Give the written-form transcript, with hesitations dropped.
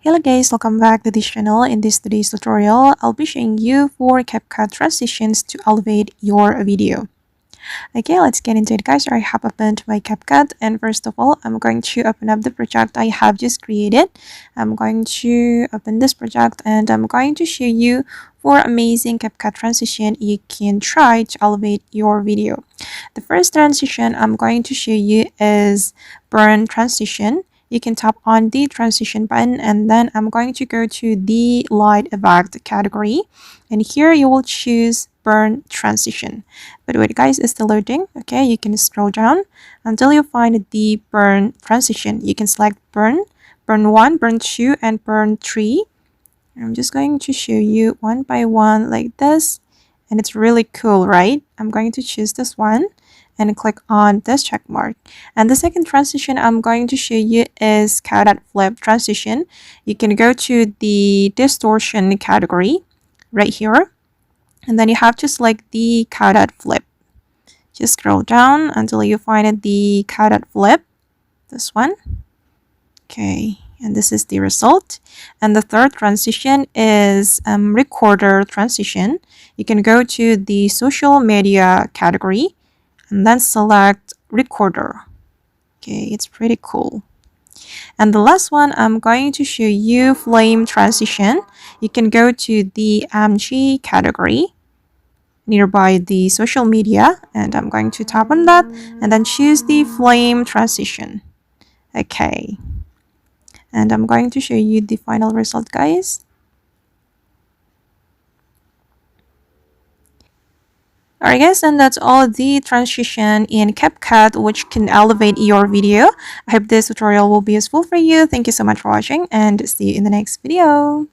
Hello guys, welcome back to this channel. In today's tutorial, I'll be showing you 4 CapCut transitions to elevate your video. Okay, let's get into it guys. I have opened my CapCut, and first of all, I'm going to open up the project I have just created. I'm going to open this project and I'm going to show you 4 amazing CapCut transition you can try to elevate your video. The first transition I'm going to show you is burn transition. You can tap on the transition button and then I'm going to go to the light effect category, and here you will choose burn transition. But wait guys, it's still loading. Okay, you can scroll down until you find the burn transition. You can select burn 1, burn 2, and burn 3. I'm just going to show you one by one like this, and it's really cool, right? I'm going to choose this one and click on this check mark. And the second transition I'm going to show you is CapCut flip transition. You can go to the distortion category right here, and then you have to select the CapCut flip. Just scroll down until you find the CapCut flip, this one. Okay, and this is the result. And the third transition is recorder transition. You can go to the social media category and then select recorder. Okay, it's pretty cool. And the last one, I'm going to show you flame transition. You can go to the MG category nearby the social media, and I'm going to tap on that and then choose the flame transition. Okay, and I'm going to show you the final result guys. Alright guys, and that's all the transition in CapCut which can elevate your video. I hope this tutorial will be useful for you. Thank you so much for watching and see you in the next video.